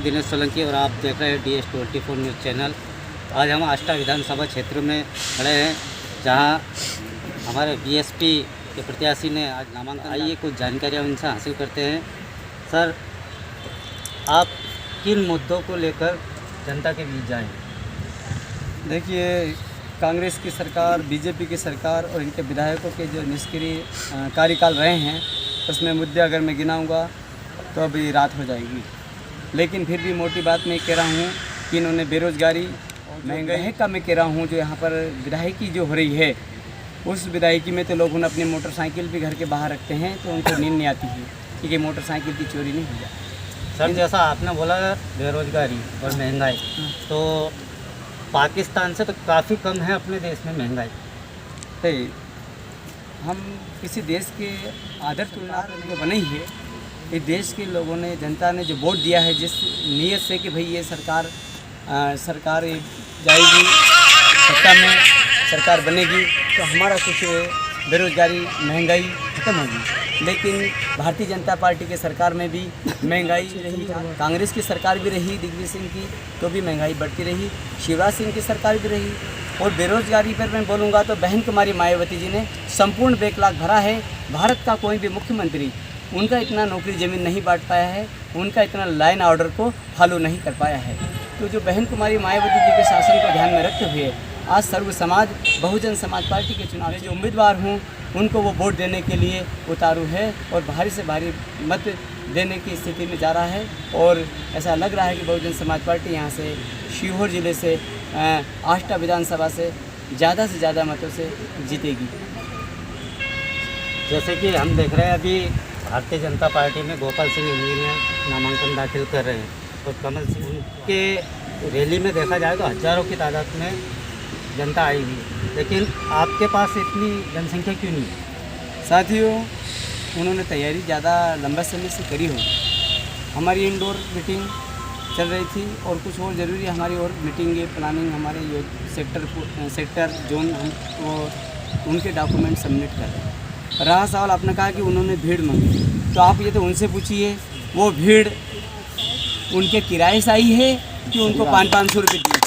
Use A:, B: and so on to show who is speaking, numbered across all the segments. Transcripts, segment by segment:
A: दिनेश सोलंकी और आप देख रहे हैं DS24 न्यूज़ चैनल। आज हम आष्टा विधानसभा क्षेत्र में खड़े हैं, जहां हमारे BSP के प्रत्याशी ने आज नामांकन। आइए कुछ जानकारियां उनसे हासिल करते हैं। सर, आप किन मुद्दों को लेकर जनता के बीच जाएं?
B: देखिए, कांग्रेस की सरकार, बीजेपी की सरकार और इनके विधायकों के जो निष्क्रिय कार्यकाल रहे हैं, उसमें मुद्दे अगर मैं गिनाऊंगा तो अभी रात हो जाएगी। लेकिन फिर भी मोटी बात मैं कह रहा हूँ कि इन्होंने बेरोज़गारी और महंगाई का मैं कह रहा हूँ, जो यहाँ पर विधायकी जो हो रही है, उस विधायकी में तो लोग अपने मोटरसाइकिल भी घर के बाहर रखते हैं तो उनको नींद नहीं आती है, क्योंकि मोटरसाइकिल की चोरी नहीं हो जाती।
A: सर, जैसा आपने बोला बेरोज़गारी और महंगाई, तो पाकिस्तान से तो काफ़ी कम है अपने देश में महंगाई।
B: तो हम किसी देश के आदर तुलना करने को बने ही है। इस देश के लोगों ने, जनता ने जो वोट दिया है, जिस नीयत से कि भाई ये सरकार जाएगी, सत्ता में सरकार बनेगी तो हमारा कुछ बेरोज़गारी, महंगाई खत्म होगी। लेकिन भारतीय जनता पार्टी की सरकार में भी महंगाई रही, कांग्रेस की सरकार भी रही दिग्विजय सिंह की, तो भी महंगाई बढ़ती रही, शिवराज सिंह की सरकार भी रही। और बेरोज़गारी पर मैं बोलूँगा तो बहन कुमारी मायावती जी ने संपूर्ण बैकलॉग भरा है। भारत का कोई भी मुख्यमंत्री उनका इतना नौकरी ज़मीन नहीं बांट पाया है, उनका इतना लाइन ऑर्डर को फॉलो नहीं कर पाया है। तो जो बहन कुमारी मायावती जी के शासन को ध्यान में रखते हुए आज सर्व समाज बहुजन समाज पार्टी के चुनाव जो उम्मीदवार हूँ, उनको वो वोट देने के लिए उतारू है और भारी से भारी मत देने की स्थिति में जा रहा है। और ऐसा लग रहा है कि बहुजन समाज पार्टी यहाँ से सीहोर ज़िले से आष्टा विधानसभा से ज़्यादा मतों से जीतेगी।
A: जैसे कि हम देख रहे हैं, अभी भारतीय जनता पार्टी में गोपाल सिंह इंजीनियर नामांकन दाखिल कर रहे हैं और कमल सिंह, उनके रैली में देखा जाए तो हज़ारों की तादाद में जनता आएगी, लेकिन आपके पास इतनी जनसंख्या क्यों नहीं है?
B: साथियों, उन्होंने तैयारी ज़्यादा लंबा समय से करी हो। हमारी इंडोर मीटिंग चल रही थी और कुछ और ज़रूरी हमारी और मीटिंग प्लानिंग, हमारे जो सेक्टर जोन, हम वो उनके डॉक्यूमेंट सबमिट कर रहे हैं। रहा सवाल, आपने कहा कि उन्होंने भीड़ मांगी, तो आप ये तो उनसे पूछिए, वो भीड़ उनके किराए से आई है कि उनको 500 रुपये दिए?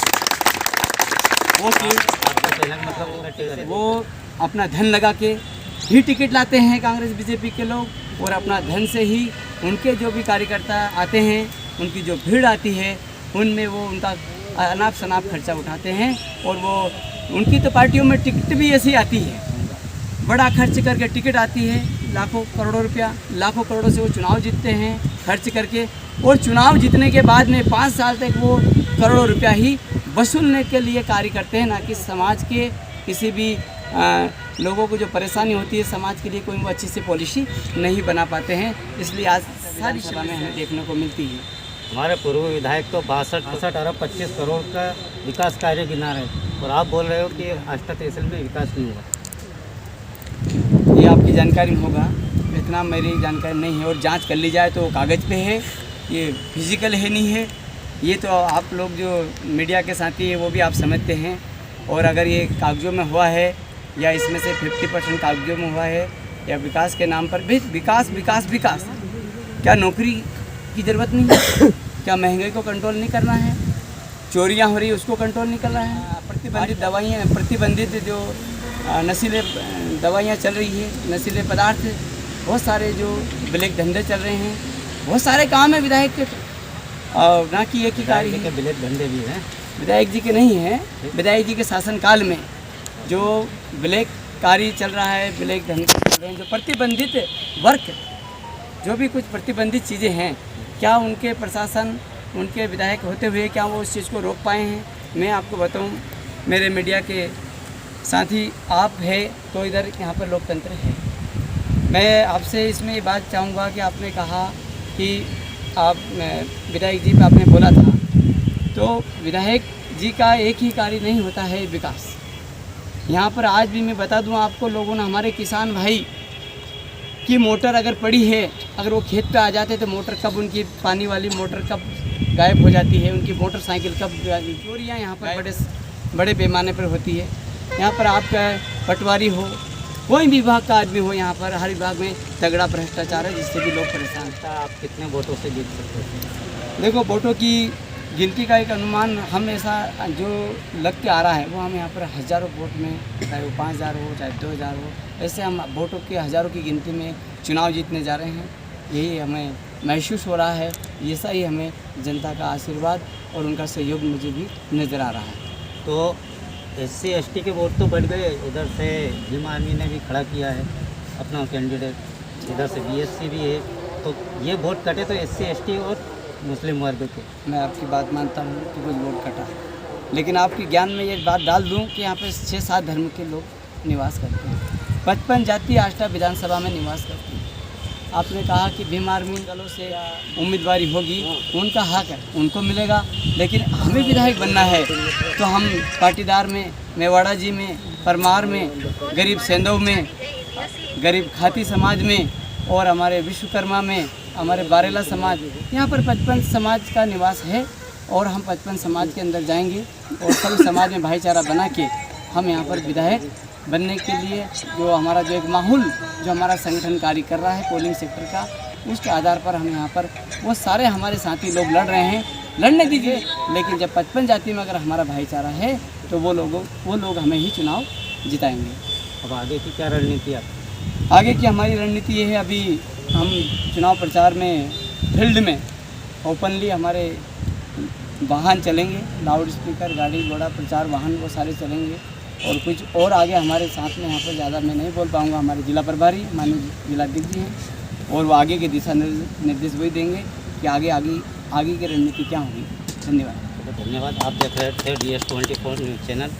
B: वो अपना धन लगा के ही टिकट लाते हैं कांग्रेस बीजेपी के लोग, और अपना धन से ही उनके जो भी कार्यकर्ता आते हैं, उनकी जो भीड़ आती है, उनमें वो उनका अनाप शनाप खर्चा उठाते हैं। और वो उनकी तो पार्टियों में टिकट भी ऐसी आती है, बड़ा खर्च करके टिकट आती है, लाखों करोड़ों रुपया, लाखों करोड़ों से वो चुनाव जीतते हैं खर्च करके, और चुनाव जीतने के बाद में 5 साल तक वो करोड़ों रुपया ही वसूलने के लिए कार्य करते हैं, ना कि समाज के किसी भी लोगों को जो परेशानी होती है समाज के लिए कोई वो अच्छी सी पॉलिसी नहीं बना पाते हैं। इसलिए आज सारी सभा में हमें देखने को मिलती है।
A: हमारे पूर्व विधायक तो 62 अरब 25 करोड़ का विकास कार्य गिना रहे, और आप बोल रहे हो कि आष्टा तहसील में विकास नहीं हुआ।
B: ये आपकी जानकारी में होगा, इतना मेरी जानकारी नहीं है। और जांच कर ली जाए तो कागज़ पे है, ये फिजिकल है नहीं है। ये तो आप लोग जो मीडिया के साथी है वो भी आप समझते हैं। और अगर ये कागज़ों में हुआ है या इसमें से 50% कागज़ों में हुआ है या विकास के नाम पर भी विकास विकास विकास, क्या नौकरी की ज़रूरत नहीं है? क्या महंगाई को कंट्रोल नहीं करना है? चोरियाँ हो रही है उसको कंट्रोल नहीं करना है? प्रतिबंधित दवाइयाँ, प्रतिबंधित जो नशीले दवाइयाँ चल रही है, नशीले पदार्थ, बहुत सारे जो ब्लैक धंधे चल रहे हैं, बहुत सारे काम है विधायक के, और ना कि एक ही कार्य
A: के ब्लैक धंधे भी हैं।
B: विधायक जी के नहीं हैं, विधायक जी के शासनकाल में जो ब्लैक कार्य चल रहा है, ब्लैक धंधे चल रहे हैं, जो प्रतिबंधित वर्क, जो भी कुछ प्रतिबंधित चीज़ें हैं, क्या उनके प्रशासन, उनके विधायक होते हुए क्या वो उस चीज़ को रोक पाए हैं? मैं आपको बताऊं, मेरे मीडिया के साथी आप है तो इधर यहाँ पर लोकतंत्र है। मैं आपसे इसमें ये बात चाहूँगा कि आपने कहा कि आप विधायक जी पे आपने बोला था, तो विधायक जी का एक ही कार्य नहीं होता है विकास। यहाँ पर आज भी मैं बता दूँ आपको, लोगों ने, हमारे किसान भाई की मोटर अगर पड़ी है, अगर वो खेत पे आ जाते तो मोटर कब, उनकी पानी वाली मोटर कब गायब हो जाती है, उनकी मोटरसाइकिल कब। चोरियाँ यहाँ पर बड़े पैमाने पर होती है। यहाँ पर आपका पटवारी हो, कोई भी विभाग का आदमी हो, यहाँ पर हर विभाग में तगड़ा भ्रष्टाचार है, जिससे भी लोग परेशान।
A: आप कितने वोटों से जीत सकते हैं?
B: देखो वोटों की गिनती का एक अनुमान हम ऐसा जो लग के आ रहा है वो हम यहाँ पर हज़ारों वोट में, चाहे वो 5,000 हो चाहे 2,000 हो, ऐसे हम वोटों की हज़ारों की गिनती में चुनाव जीतने जा रहे हैं। यही हमें महसूस हो रहा है, ऐसा ही हमें जनता का आशीर्वाद और उनका सहयोग मुझे भी नज़र आ रहा है।
A: तो SC ST के वोट तो बढ़ गए, उधर से भीम आर्मी ने भी खड़ा किया है अपना कैंडिडेट, इधर से BSC भी है, तो ये वोट कटे तो SC ST और मुस्लिम वर्ग के।
B: मैं आपकी बात मानता हूँ कि कुछ वोट कटा, लेकिन आपके ज्ञान में ये बात डाल दूँ कि यहाँ पे 6-7 धर्म के लोग निवास करते हैं, 55 जाति आष्टा विधानसभा में निवास करते हैं। आपने कहा कि भीम आर्मी दलों से उम्मीदवारी होगी, उनका हक है, उनको मिलेगा, लेकिन हमें विधायक बनना है तो हम पाटीदार में, मेवाड़ा जी में, परमार में, गरीब सेंधव में, गरीब खाती समाज में और हमारे विश्वकर्मा में, हमारे बारेला समाज, यहाँ पर 55 समाज का निवास है और हम 55 समाज के अंदर जाएंगे और सभी समाज में भाईचारा बना के हम यहाँ पर विधायक बनने के लिए जो हमारा जो एक माहौल जो हमारा संगठन कार्य कर रहा है पोलिंग सेक्टर का, उसके आधार पर हम यहाँ पर वो सारे हमारे साथी लोग लड़ रहे हैं, लड़ने दीजिए, लेकिन जब 55 जाति में अगर हमारा भाईचारा है तो वो लोग हमें ही चुनाव जिताएंगे।
A: अब आगे की क्या रणनीति है?
B: आगे की हमारी रणनीति ये है, अभी हम चुनाव प्रचार में फील्ड में ओपनली हमारे वाहन चलेंगे, लाउड स्पीकर, गाड़ी घोड़ा प्रचार वाहन वो सारे चलेंगे और कुछ और आगे हमारे साथ में यहाँ पर ज़्यादा मैं नहीं बोल पाऊँगा, हमारे जिला प्रभारी माननीय जिलाध्यक्ष जी हैं और वो आगे के दिशा निर्देश वही देंगे कि आगे की रणनीति क्या होगी। धन्यवाद।
A: धन्यवाद। आप देख रहे थे DS24 न्यूज़ चैनल।